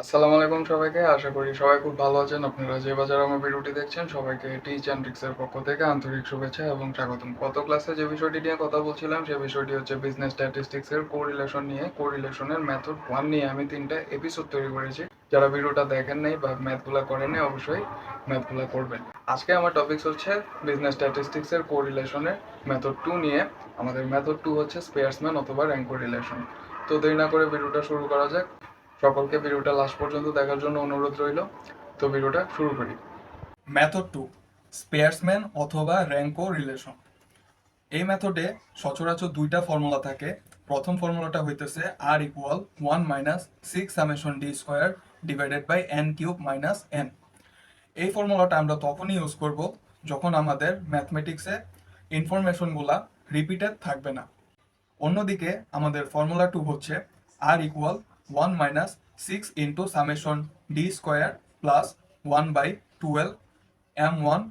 আসসালামু আলাইকুম সবাইকে। আশা করি সবাই খুব ভালো আছেন। আপনারা যে বাজারে আমার ভিডিওটি দেখছেন সবাইকে টিচ অ্যান্ড ট্রিক্সের পক্ষ থেকে আন্তরিক শুভেচ্ছা এবং স্বাগতম। গত ক্লাসে যে বিষয়টি নিয়ে কথা বলছিলাম সেই বিষয়টি হচ্ছে বিজনেস স্ট্যাটিস্টিক্সের কোরিলেশন নিয়ে। কোরিলেশনের মেথড 1 নিয়ে আমি 3টা এপিসোড তৈরি করেছি। যারা ভিডিওটা দেখেন নাই বা ম্যাথগুলো করেন নাই অবশ্যই ম্যাথগুলো করবেন। আজকে আমার টপিকস হচ্ছে বিজনেস স্ট্যাটিস্টিক্সের কোরিলেশনের মেথড 2 নিয়ে। আমাদের মেথড 2 হচ্ছে স্পেয়ারসম্যান অথবা র্যাঙ্ক কোরিলেশন। তো দেরি না করে ভিডিওটা শুরু করা যাক। সকলকে ভিডিওটা লাস্ট পর্যন্ত দেখার জন্য অনুরোধ রইল। তো ভিডিওটা শুরু করি। মেথড 2, স্পেয়ারসম্যান অথবা র্যাঙ্ক রিলেশন। এই মেথডে সচরাচর দুইটা ফর্মুলা থাকে। প্রথম ফর্মুলাটা হইতেছে R equal 1 minus 6 summation D square divided by N cube minus N. এই ফর্মুলাটা আমরা তখনই ইউজ করব যখন আমাদের ম্যাথমেটিক্সে ইনফরমেশনগুলা রিপিটেড থাকবে না। অন্যদিকে আমাদের ফর্মুলা 2 হচ্ছে R equal 1 minus 6 into summation D square plus 1 by 12 M one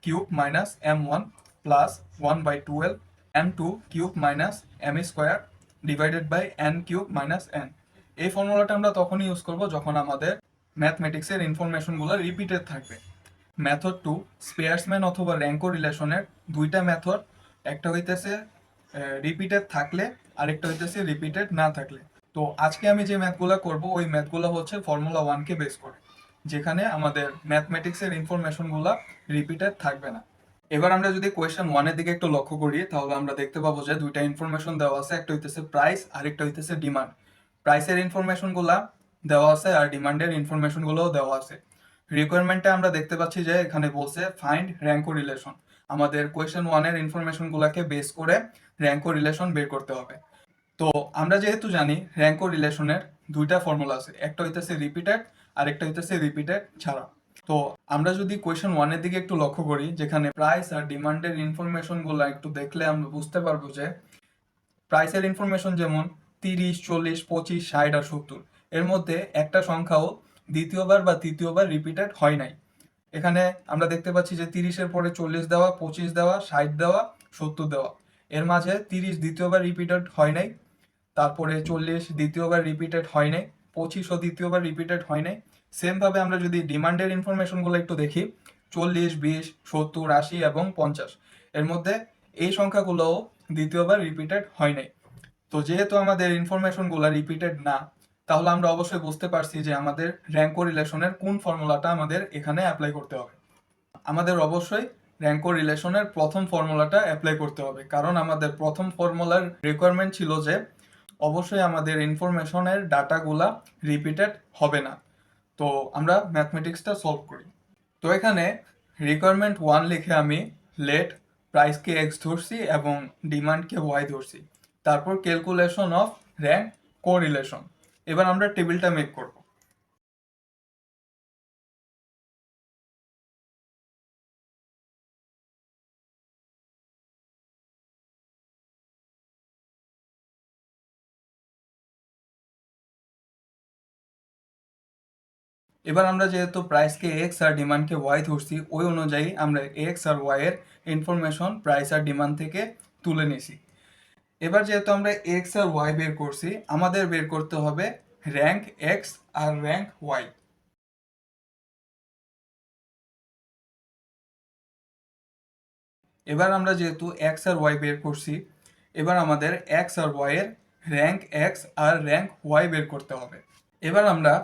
cube minus M one plus 1 by 12 M two cube minus M square divided by N cube minus N. এই ফর্মুলাটা আমরা তখনই use করব যখন আমাদের ম্যাথমেটিক্সের ইনফরমেশনগুলো repeated থাকবে। Method 2, স্পেয়ারসম্যান অথবা র্যাঙ্ক রিলেশনের দুইটা মেথড। একটা হইতেছে রিপিটেড থাকলে, আরেকটা হইতেছে রিপিটেড না থাকলে। তো আজকে আমি যে ম্যাথগুলো করব ওই ম্যাথগুলো হচ্ছে ফর্মুলা 1কে বেস করে, যেখানে আমাদের ম্যাথমেটিক্সের ইনফরমেশনগুলো রিপিটেড থাকবে না। এবার আমরা যদি কোয়েশ্চেন 1-এর দিকে একটু লক্ষ্য করি তাহলে আমরা দেখতে পাবো যে দুইটা ইনফরমেশন দেওয়া আছে। একটা হইতেছে প্রাইস, আরেকটা হইতেছে ডিমান্ড। প্রাইসের ইনফরমেশনগুলা দেওয়া আছে আর ডিমান্ডের ইনফরমেশনগুলোও দেওয়া আছে। রিকোয়ারমেন্টে আমরা দেখতে পাচ্ছি যে এখানে বলছে ফাইন্ড র্যাঙ্ক রিলেশন। আমাদের কোয়েশ্চেন 1-এর ইনফরমেশনগুলোকে বেস করে র্যাঙ্ক রিলেশন বের করতে হবে। তো আমরা যেহেতু জানি র্যাঙ্ক রিলেশনের দুইটা ফর্মুলা আছে, একটা হইতেছে রিপিটেড আর একটা হইতেছে রিপিটেড ছাড়া। তো আমরা যদি কোয়েশ্চেন 1-এর দিকে একটু লক্ষ্য করি, যেখানে প্রাইস আর ডিমান্ডের ইনফরমেশনগুলো একটু দেখলে আমরা বুঝতে পারবো যে প্রাইসের ইনফরমেশন যেমন 30, 40, 25, 60 আর 70, এর মধ্যে একটা সংখ্যাও দ্বিতীয়বার বা তৃতীয়বার রিপিটেড হয় নাই। এখানে আমরা দেখতে পাচ্ছি যে 30-এর পরে 40 দেওয়া, 25 দেওয়া, 60 দেওয়া, 70 দেওয়া। এর মাঝে 30 দ্বিতীয়বার রিপিটেড হয় নাই, তারপরে 40 দ্বিতীয়বার রিপিটেড হয় নাই, 25ও দ্বিতীয়বার রিপিটেড হয় নাই। সেম ভাবে আমরা যদি ডিমান্ডের ইনফরমেশনগুলো একটু দেখি, 40, 20, 70, 80 এবং 50, এর মধ্যে এই সংখ্যাগুলোও দ্বিতীয়বার রিপিটেড হয় নাই। তো যেহেতু আমাদের ইনফরমেশনগুলো রিপিটেড না, তাহলে আমরা অবশ্যই বুঝতে পারছি যে আমাদের র্যাঙ্ক রিলেশনের কোন ফর্মুলাটা আমাদের এখানে অ্যাপ্লাই করতে হবে। আমাদের অবশ্যই র্যাঙ্ক রিলেশনের প্রথম ফর্মুলাটা অ্যাপ্লাই করতে হবে, কারণ আমাদের প্রথম ফর্মুলার রিকোয়ারমেন্ট ছিল যে অবশ্যই আমাদের ইনফরমেশনের ডাটাগুলা রিপিটেড হবে না। তো আমরা ম্যাথমেটিক্সটা সলভ করি। তো এখানে রিকোয়ারমেন্ট 1 লিখে আমি লেট প্রাইসকে এক্স ধরছি এবং ডিমান্ডকে ওয়াই ধরছি, তারপর ক্যালকুলেশন অফ র্যাঙ্ক কোরিলেশন। এবার আমরা টেবিলটা মেক করব। এবার আমরা যেহেতু প্রাইসকে এক্স আর ডিমান্ডকে ওয়াই ধরছি, ওই অনুযায়ী আমরা এক্স আর ওয়াই এর ইনফরমেশন প্রাইস আর ডিমান্ড থেকে তুলে নিছি। এবার যেহেতু আমরা এক্স আর ওয়াই বের করছি, আমাদের বের করতে হবে র্যাঙ্ক এক্স আর র্যাঙ্ক ওয়াই। এবার আমরা যেহেতু এক্স আর ওয়াই বের করছি, এবার আমাদের এক্স আর ওয়াই এর র্যাঙ্ক এক্স আর র্যাঙ্ক ওয়াই বের করতে হবে। এবার আমরা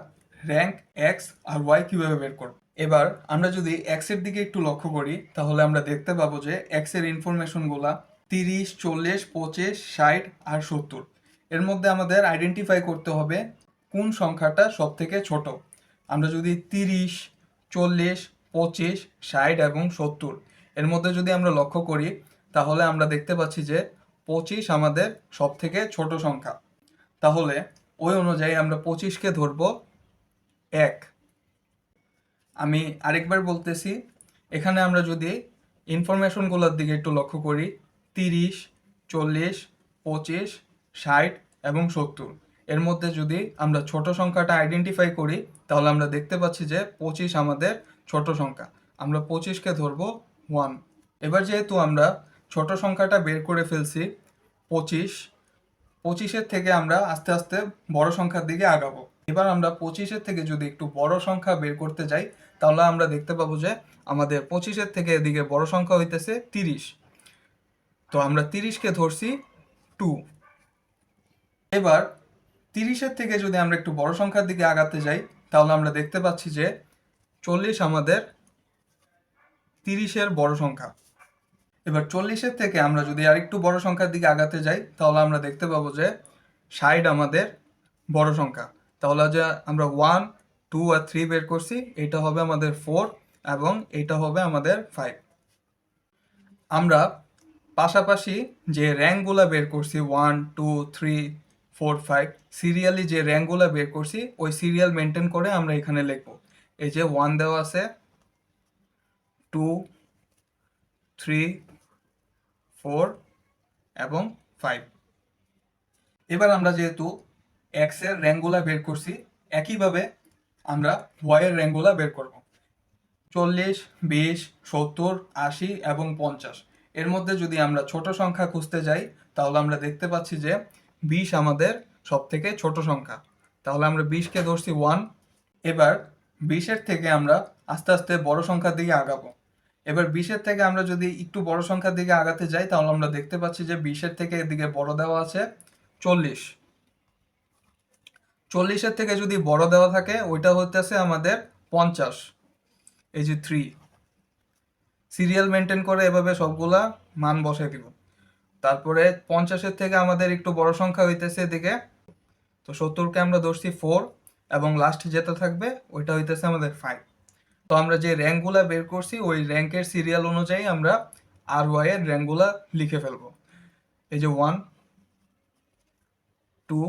র্যাঙ্ক এক্স আর ওয়াই কিভাবে বের করব? এবার আমরা যদি এক্স এর দিকে একটু লক্ষ্য করি তাহলে আমরা দেখতে পাবো যে এক্স এর ইনফরমেশনগুলা 30, 40, 25, 60 আর 70। এর মধ্যে আমাদের আইডেন্টিফাই করতে হবে কোন সংখ্যাটা সব থেকে ছোট। আমরা যদি 30, 40, 25, 60 এবং 70 এর মধ্যে যদি আমরা লক্ষ্য করি তাহলে আমরা দেখতে পাচ্ছি যে 25 আমাদের সব থেকে ছোট সংখ্যা। তাহলে ওই অনুযায়ী আমরা 25কে ধরবো 1। আমি আরেকবার বলতেছি, এখানে আমরা যদি ইনফরমেশনগুলোর দিকে একটু লক্ষ্য করি, 30, 40, 25, 60 এবং 70 এর মধ্যে যদি আমরা ছোট সংখ্যাটা আইডেন্টিফাই করি তাহলে আমরা দেখতে পাচ্ছি যে 25 আমাদের ছোট সংখ্যা। আমরা 25কে ধরবো 1। এবার যেহেতু আমরা ছোট সংখ্যাটা বের করে ফেলছি 25, 25-এর থেকে আমরা আস্তে আস্তে বড় সংখ্যার দিকে আগাবো। এবার আমরা 25-এর থেকে যদি একটু বড় সংখ্যা বের করতে যাই তাহলে আমরা দেখতে পাবো যে আমাদের 25-এর থেকে এদিকে বড় সংখ্যা হইতেছে 30। তো আমরা 30কে ধরছি 2। এবার 30-এর থেকে যদি আমরা একটু বড় সংখ্যার দিকে আগাতে যাই তাহলে আমরা দেখতে পাচ্ছি যে 40 আমাদের 30-এর বড় সংখ্যা। এবার 40-এর থেকে আমরা যদি আরেকটু বড় সংখ্যার দিকে আগাতে যাই তাহলে আমরা দেখতে পাবো যে 60 আমাদের বড় সংখ্যা। তাহলে যে আমরা 1, 2 আর 3 বের করছি, এটা হবে আমাদের 4 এবং এটা হবে আমাদের 5। আমরা পাশাপাশি যে র্যাঙ্কগুলো বের করছি 1, 2, 3, 4, 5 সিরিয়ালি যে র্যাঙ্কগুলো বের করছি ওই সিরিয়াল মেনটেন করে আমরা এখানে লিখব। এই যে 1 দেওয়া আছে, 2, 3, 4 এবং 5। এবার আমরা যেহেতু এক্স এর র্যাঙ্কগুলা বের করছি, একইভাবে আমরা ওয়াই এর র্যাঙ্কগুলা বের করব। 40, 20, 70, 80 এবং 50 এর মধ্যে যদি আমরা ছোট সংখ্যা খুঁজতে যাই তাহলে আমরা দেখতে পাচ্ছি যে 20 আমাদের সব থেকে ছোট সংখ্যা। তাহলে আমরা 20কে ধরছি 1। এবার 20-এর থেকে আমরা আস্তে আস্তে বড় সংখ্যার দিকে আগাবো। এবার 20-এর থেকে আমরা যদি একটু বড় সংখ্যার দিকে আগাতে যাই তাহলে আমরা দেখতে পাচ্ছি যে 20-এর থেকে এদিকে বড় দেওয়া আছে 40। 40-এর থেকে যদি বড় দেওয়া থাকে ওইটা হইতেছে আমাদের 50। এই যে 3 সিরিয়াল মেনটেন করে এভাবে সবগুলা মান বসাই দিব। তারপরে 50-এর থেকে আমাদের একটু বড় সংখ্যা হইতেছে এদিকে, তো 70কে আমরা ধরছি 4 এবং লাস্ট যেটা থাকবে ওইটা হইতেছে আমাদের 5। তো আমরা যে র্যাঙ্কগুলা বের করছি ওই র্যাঙ্কের সিরিয়াল অনুযায়ী আমরা আর ওয়াই এর র্যাঙ্কগুলা লিখে ফেলবো। এই যে 1, 2,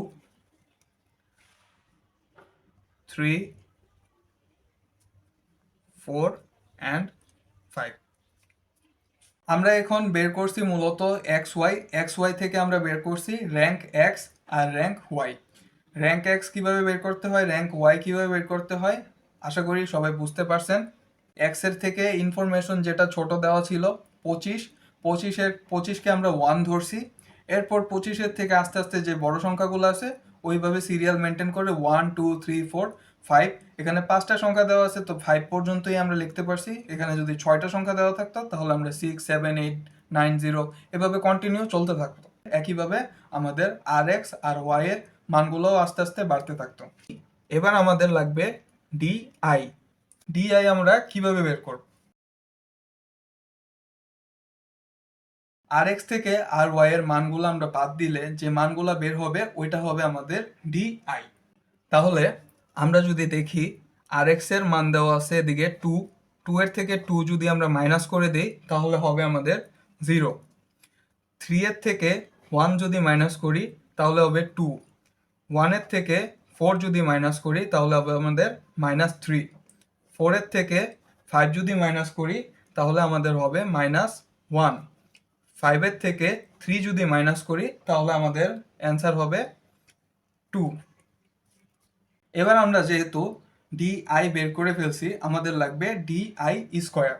3, 4 and 5। আমরা এখন বের করছি মূলত এক্স ওয়াই থেকে আমরা বের করছি র্যাঙ্ক এক্স আর র্যাঙ্ক ওয়াই। র্যাঙ্ক এক্স কীভাবে বের করতে হয়, র্যাঙ্ক ওয়াই কীভাবে বের করতে হয় আশা করি সবাই বুঝতে পারছেন। এক্সের থেকে ইনফরমেশন যেটা ছোট দেওয়া ছিল 25, 25কে আমরা 1 ধরছি। এরপর 25-এর থেকে আস্তে আস্তে যে বড় সংখ্যাগুলো আছে ওইভাবে সিরিয়াল মেনটেন করে 1, 2, 3, 4, 5। এখানে 5টা সংখ্যা দেওয়া আছে তো 5 পর্যন্তই আমরা লিখতে পারছি। এখানে যদি 6টা সংখ্যা দেওয়া থাকতো তাহলে আমরা 6, 7, 8, 9, 0 এভাবে কন্টিনিউ চলতে থাকতো। একইভাবে আমাদের আর এক্স আর ওয়াই এর মানগুলোও আস্তে আস্তে বাড়তে থাকতো। এবার আমাদের লাগবে ডিআই। ডিআই আমরা কিভাবে বের করব? আর এক্স থেকে আর ওয়াই এর মানগুলো আমরা বাদ দিলে যে মানগুলো বের হবে ওইটা হবে আমাদের ডিআই। তাহলে আমরা যদি দেখি আর এক্স এর মান দেওয়া আছে এদিকে 2, 2 এর থেকে 2 যদি আমরা মাইনাস করে দিই তাহলে হবে আমাদের 0। 3 এর থেকে 1 যদি মাইনাস করি তাহলে হবে 2। 1 এর থেকে 4 যদি মাইনাস করি তাহলে হবে আমাদের -3। 4 এর থেকে 5 যদি মাইনাস করি তাহলে আমাদের হবে -1। 5 এর থেকে 3 যদি মাইনাস করি তাহলে আমাদের অ্যান্সার হবে 2। এবার আমরা যেহেতু ডিআই বের করে ফেলছি আমাদের লাগবে ডিআই স্কোয়ার।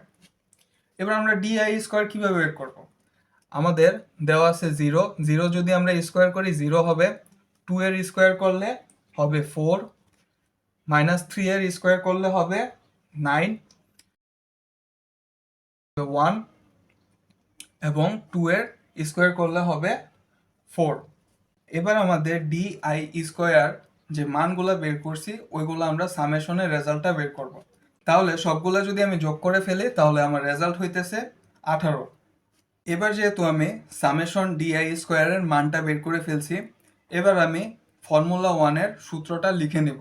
এবার আমরা ডিআই স্কোয়ার কিভাবে বের করব? আমাদের দেওয়া আছে 0, 0 যদি আমরা স্কোয়ার করি 0 হবে। 2 এর স্কোয়ার করলে হবে 4, -3 এর স্কোয়ার করলে হবে 9, 1 এবং 2 এর স্কোয়ার করলে হবে 4। এবার আমাদের ডিআই স্কোয়ার যে মানগুলো বের করছি ওইগুলো আমরা সামেশনের রেজাল্টটা বের করব। তাহলে সবগুলো যদি আমি যোগ করে ফেলি তাহলে আমার রেজাল্ট হইতেছে 18। এবার যেহেতু আমি সামেশন ডিআই স্কোয়ারের মানটা বের করে ফেলছি, এবার আমি ফর্মুলা 1-এর সূত্রটা লিখে নেব।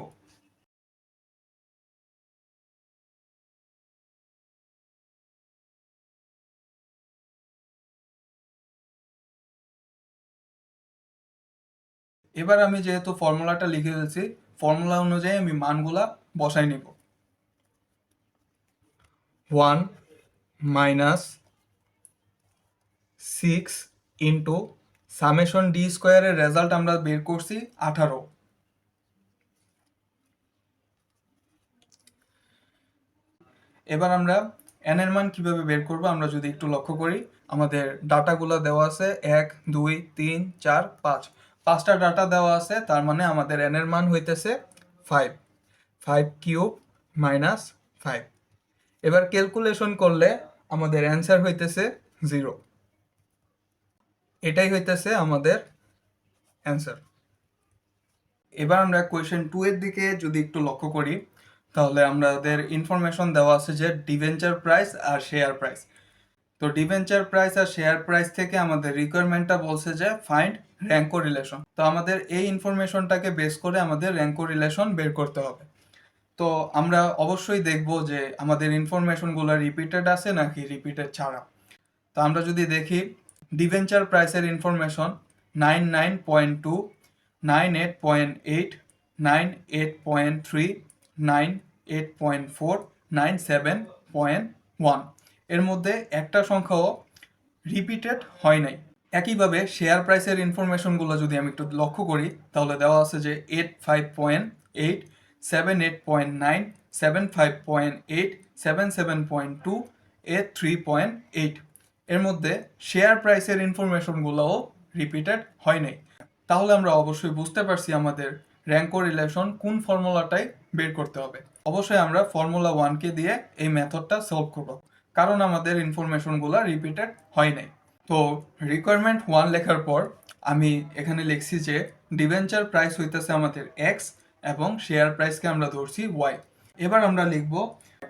এবার আমি যেহেতু ফর্মুলাটা লিখে ফেলছি ফর্মুলা অনুযায়ী আমি মানগুলা বসাই নিব। 1 মাইনাস 6 ইন্টু সামেশন ডি স্কোয়ারের রেজাল্ট আমরা বের করছি 18। এবার আমরা এন এর মান কিভাবে বের করব আমরা যদি একটু লক্ষ্য করি, আমাদের ডাটাগুলো দেওয়া আছে 1, 2, 3, 4, 5। 5টা ডাটা দেওয়া আছে, তার মানে আমাদের এন এর মান হইতেছে 5, 5 কিউব মাইনাস 5। এবার ক্যালকুলেশন করলে আমাদের অ্যান্সার হইতেছে 0। এটাই হইতেছে আমাদের অ্যান্সার। এবার আমরা কোয়েশ্চেন 2 এর দিকে যদি একটু লক্ষ্য করি, তাহলে আমাদের ইনফরমেশন দেওয়া আছে যে ডিবেঞ্চার প্রাইস আর শেয়ার প্রাইস। তো ডিবেঞ্চার প্রাইস আর শেয়ার প্রাইস থেকে আমাদের রিকোয়ারমেন্টটা বলছে যে ফাইন্ড র্যাঙ্ক রিলেশন। তো আমাদের এই ইনফরমেশনটাকে বেস করে আমাদের র্যাঙ্ক রিলেশন বের করতে হবে। তো আমরা অবশ্যই দেখব যে আমাদের ইনফরমেশনগুলো রিপিটেড আছে নাকি রিপিটেড ছাড়া। তো আমরা যদি দেখি ডিবেঞ্চার প্রাইসের ইনফরমেশন 99.2, 98.8, 98.3, 98.4, 97.1, এর মধ্যে একটা সংখ্যাও রিপিটেড হয় নাই। একইভাবে শেয়ার প্রাইসের ইনফরমেশনগুলো যদি আমি একটু লক্ষ্য করি, তাহলে দেওয়া আছে যে 85.8, 78.9, 75.8, 77.2, 83.8, এর মধ্যে শেয়ার প্রাইসের ইনফরমেশনগুলোও রিপিটেড হয় নাই। তাহলে আমরা অবশ্যই বুঝতে পারছি আমাদের র্যাঙ্ক রিলেশন কোন ফর্মুলাটাই বের করতে হবে। অবশ্যই আমরা ফর্মুলা 1কে দিয়ে এই মেথডটা সলভ করব, কারণ আমাদের ইনফরমেশনগুলো রিপিটেড হয় নাই। তো রিকোয়ারমেন্ট 1 লেখার পর আমি এখানে লিখছি যে ডিবেঞ্চার প্রাইস হইতেছে আমাদের এক্স এবং শেয়ার প্রাইসকে আমরা ধরছি ওয়াই। এবার আমরা লিখব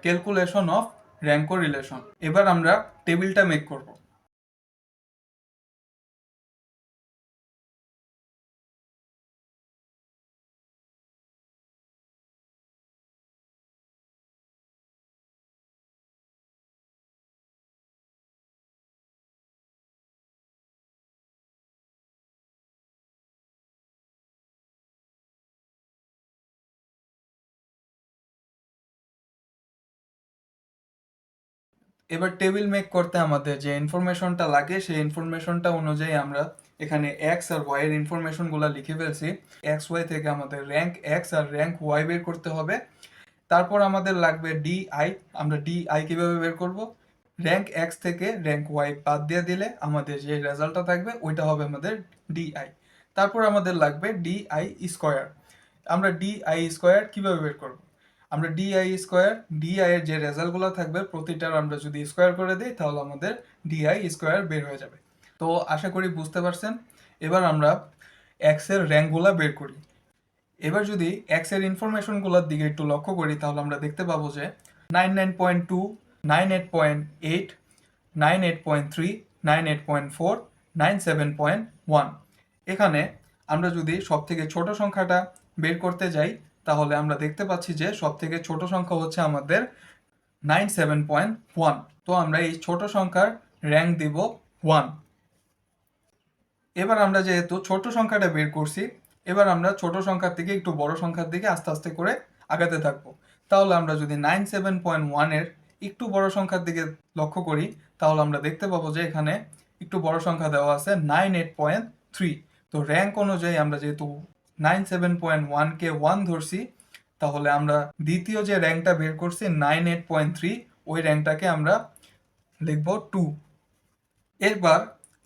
ক্যালকুলেশন অফ র্যাঙ্ক রিলেশন। এবার আমরা টেবিলটা মেক করব। এবার টেবিল মেক করতে আমাদের যে ইনফরমেশনটা লাগে সেই ইনফরমেশনটা অনুযায়ী আমরা এখানে এক্স আর ওয়াই এর ইনফরমেশনগুলো লিখে ফেলছি। এক্স ওয়াই থেকে আমাদের র্যাঙ্ক এক্স আর র্যাঙ্ক ওয়াই বের করতে হবে। তারপর আমাদের লাগবে ডিআই। আমরা ডিআই কিভাবে বের করব? র্যাঙ্ক এক্স থেকে র্যাঙ্ক ওয়াই বাদ দিয়ে দিলে আমাদের যে রেজাল্টটা থাকবে ওইটা হবে আমাদের ডিআই। তারপর আমাদের লাগবে ডিআই স্কোয়ার। আমরা ডিআই স্কোয়ার কিভাবে বের করব? আমরা ডিআই স্কোয়ার, ডিআই এর যে রেজাল্টগুলো থাকবে প্রতিটার আমরা যদি স্কোয়ার করে দিই তাহলে আমাদের ডিআই স্কোয়ার বের হয়ে যাবে। তো আশা করি বুঝতে পারছেন। এবার আমরা এক্স এর র্যাঙ্কগুলো বের করি। এবার যদি এক্স এর ইনফরমেশনগুলোর দিকে একটু লক্ষ্য করি তাহলে আমরা দেখতে পাবো যে 99.2, 98.8, 98.3, 98.4, 97.1। এখানে আমরা যদি সব থেকে ছোট সংখ্যাটা বের করতে যাই তাহলে আমরা দেখতে পাচ্ছি যে সব থেকে ছোট সংখ্যা হচ্ছে আমাদের 97.1। তো আমরা এই ছোট সংখ্যার র্যাঙ্ক দিব 1। এবার আমরা যেহেতু ছোট সংখ্যাটা বের করছি, এবার আমরা ছোট সংখ্যার থেকে একটু বড় সংখ্যার দিকে আস্তে আস্তে করে আগাতে থাকবো। তাহলে আমরা যদি 97.1 এর একটু বড় সংখ্যার দিকে লক্ষ্য করি তাহলে আমরা দেখতে পাবো যে এখানে একটু বড় সংখ্যা দেওয়া আছে 98.3। তো র্যাঙ্ক অনুযায়ী আমরা যেহেতু 97.1কে 1 ধরছি, তাহলে আমরা দ্বিতীয় যে র্যাঙ্কটা বের করছি 98.3, ওই র্যাঙ্কটাকে আমরা লিখব 2। এরবার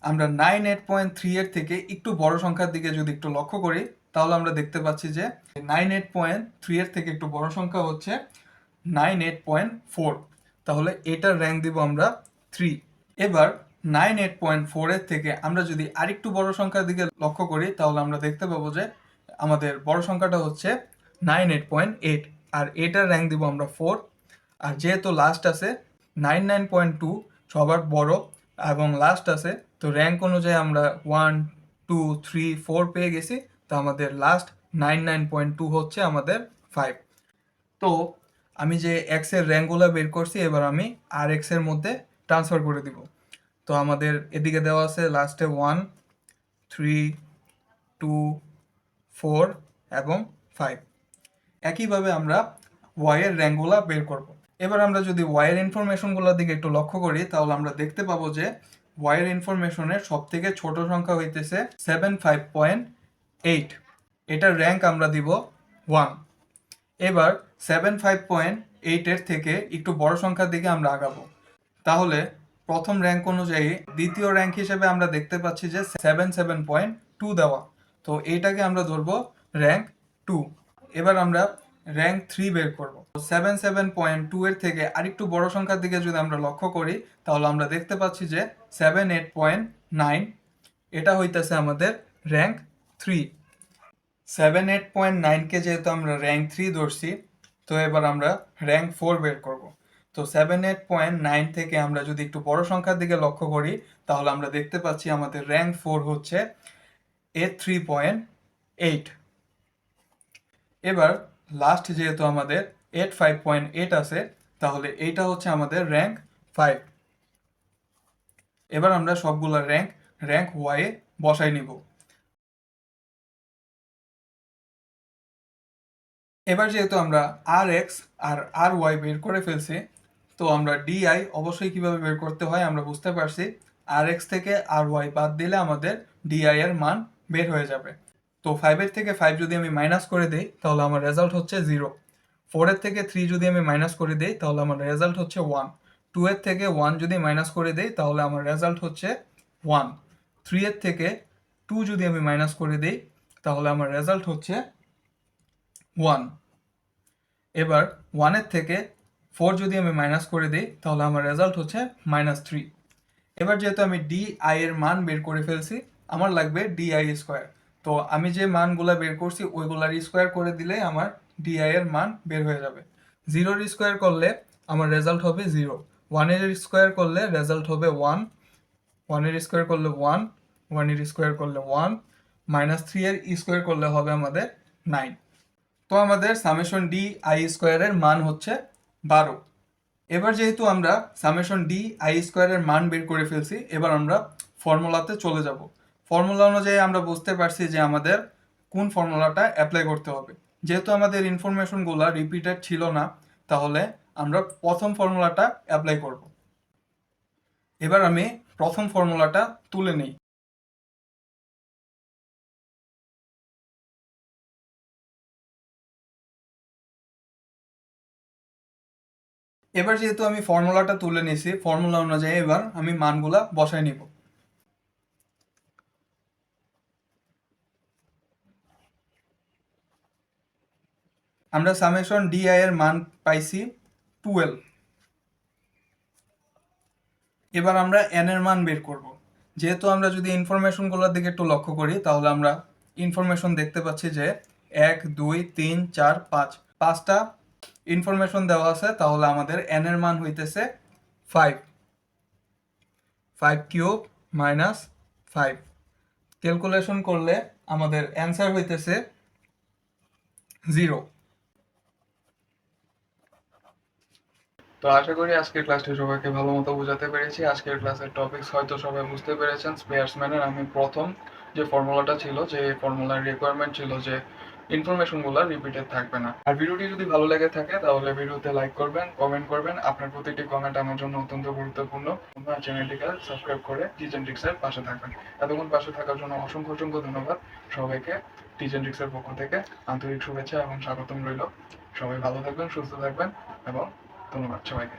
আমরা 98.3 এর থেকে একটু বড় সংখ্যার দিকে যদি একটু লক্ষ্য করি তাহলে আমরা দেখতে পাচ্ছি যে 98.3 এর থেকে একটু বড় সংখ্যা হচ্ছে 98.4। তাহলে এটার র্যাঙ্ক দিব আমরা 3। এবার 98.4 এর থেকে আমরা যদি আরেকটু বড় সংখ্যার দিকে লক্ষ্য করি তাহলে আমরা দেখতে পাবো যে আমাদের বড় সংখ্যাটা হচ্ছে 98.8, আর এটার র্যাঙ্ক দিব আমরা 4। আর যেহেতু লাস্ট আছে 99.2 সবার বড় এবং লাস্ট আছে, তো র্যাঙ্ক অনুযায়ী আমরা 1, 2, 3, 4 পেয়ে গেছি। তো আমাদের লাস্ট 99.2 হচ্ছে আমাদের 5। তো আমি যে এক্স এর র্যাঙ্কগুলো বের করছি এবার আমি আর এক্স এর মধ্যে ট্রান্সফার করে দিব। তো আমাদের এদিকে দেওয়া আছে লাস্টে 1, 3, 2, 4 এবং 5। একইভাবে আমরা ওয়াই এর র্যাঙ্কগুলো বের করব। এবার আমরা যদি ওয়াই এর ইনফরমেশনগুলোর দিকে একটু লক্ষ্য করি তাহলে আমরা দেখতে পাবো যে ওয়াই এর ইনফরমেশনের সব থেকে ছোট সংখ্যা হইতেছে 75.8। এটার র্যাঙ্ক আমরা দিব 1। এবার 75.8 এর থেকে একটু বড় সংখ্যার দিকে আমরা আগাবো। তাহলে প্রথম র্যাঙ্ক অনুযায়ী দ্বিতীয় র্যাঙ্ক হিসেবে আমরা দেখতে পাচ্ছি যে 77.2 দেওয়া। তো এইটাকে আমরা ধরবো র্যাঙ্ক 2। এবার আমরা র্যাঙ্ক 3 বের করব। 77.2 এর থেকে আরেকটু বড় সংখ্যার দিকে যদি আমরা লক্ষ্য করি তাহলে আমরা দেখতে পাচ্ছি যে 78.9 এটা হইতেছে আমাদের র্যাঙ্ক 3। 78.9কে যেহেতু আমরা র্যাঙ্ক 3 ধরছি, তো এবার আমরা র্যাঙ্ক 4 বের করব। তো 78.9 থেকে আমরা যদি একটু বড় সংখ্যার দিকে লক্ষ্য করি তাহলে আমরা দেখতে পাচ্ছি আমাদের র্যাঙ্ক 4 হচ্ছে 83.8। এবার লাস্ট যেহেতু আমাদের 85.8 আছে, তাহলে এইটা হচ্ছে আমাদের র্যাঙ্ক 5। এবার আমরা সবগুলা র্যাঙ্ক ওয়াই এ বসাই নিব। এবার যেহেতু আমরা আর এক্স আর আর ওয়াই বের করে ফেলছি, তো আমরা ডিআই অবশ্যই কিভাবে বের করতে হয় আমরা বুঝতে পারছি। আর এক্স থেকে আর ওয়াই বাদ দিলে আমাদের ডিআই এর মান বের হয়ে যাবে। তো 5 থেকে 5 যদি আমি মাইনাস করে দিই তাহলে আমার রেজাল্ট হচ্ছে 0। 4 থেকে 3 যদি আমি মাইনাস করে দিই তাহলে আমার রেজাল্ট হচ্ছে 1। 2 থেকে 1 যদি মাইনাস করে দিই তাহলে আমার রেজাল্ট হচ্ছে 1। 3 থেকে 2 যদি আমি মাইনাস করে দিই তাহলে আমার রেজাল্ট হচ্ছে 1। এবার 1 থেকে 4 যদি আমি মাইনাস করে দিই তাহলে আমার রেজাল্ট হচ্ছে -3। এবার যেহেতু আমি ডি আই এর মান বের করে ফেলছি, আমার লাগবে ডি আই স্কোয়ার। তো আমি যে মানগুলা বের করছি ওইগুলার স্কোয়ার করে দিলে আমার ডি আই এর মান বের হয়ে যাবে। 0-এর স্কোয়ার করলে আমার রেজাল্ট হবে 0। 1-এর স্কোয়ার করলে রেজাল্ট হবে 1। 1-এর স্কোয়ার করলে 1। 1-এর স্কোয়ার করলে 1। -3 এর স্কোয়ার করলে হবে আমাদের 9। তো আমাদের সামেশন ডি আই স্কোয়ারের মান হচ্ছে 12। এবার যেহেতু আমরা সামেশন ডি আই স্কোয়ারের মান বের করে ফেলছি, এবার আমরা ফর্মুলাতে চলে যাব। ফর্মুলা অনুযায়ী আমরা বুঝতে পারছি যে আমাদের কোন ফর্মুলাটা অ্যাপ্লাই করতে হবে। যেহেতু আমাদের ইনফরমেশনগুলো রিপিটেড ছিল না, তাহলে আমরা প্রথম ফর্মুলাটা অ্যাপ্লাই করব। এবার আমি প্রথম ফর্মুলাটা তুলে নিই। এবার যেহেতু আমি ফর্মুলাটা তুলে নিয়েছি, ফর্মুলা অনুযায়ী এবার আমি মানগুলা বসাই নিব। আমরা সামেশন ডিআই এর মান পাইছি 12। এবার আমরা এন এর মান বের করব। যেহেতু আমরা যদি ইনফরমেশনগুলোর দিকে একটু লক্ষ্য করি তাহলে আমরা ইনফরমেশন দেখতে পাচ্ছি যে 1 2 3 4 5 5টা ইনফরমেশন দেওয়া আছে, তাহলে আমাদের এন এর মান হইতেছে 5। 5 কিউব মাইনাস 5 ক্যালকুলেশন করলে আমাদের অ্যান্সার হইতেছে 0। তো আশা করি আজকের ক্লাসটি সবাইকে ভালো মতো বোঝাতে পেরেছি। আজকের ক্লাসের টপিকস হয়তো সবাই বুঝতে পেরেছেন। স্পেয়ারসম্যানের আমি প্রথম যে ফর্মুলাটা ছিল, যে ফর্মুলার রিকোয়ারমেন্ট ছিল যে ইনফরমেশনগুলো রিপিটেড থাকবে না। আর ভিডিওটি যদি ভালো লেগে থাকে তাহলে ভিডিওতে লাইক করবেন, কমেন্ট করবেন। আপনার প্রতিটি কমেন্ট আমার জন্য অত্যন্ত গুরুত্বপূর্ণ। আপনার চ্যানেলটিকে সাবস্ক্রাইব করে টিজেন্ট্রিক্সের পাশে থাকবেন। এতক্ষণ পাশে থাকার জন্য অসংখ্য অসংখ্য ধন্যবাদ। সবাইকে টিজেন্ট্রিক্সের পক্ষ থেকে আন্তরিক শুভেচ্ছা এবং স্বাগতম রইল। সবাই ভালো থাকবেন, সুস্থ থাকবেন এবং ধন্যবাদ সবাইকে।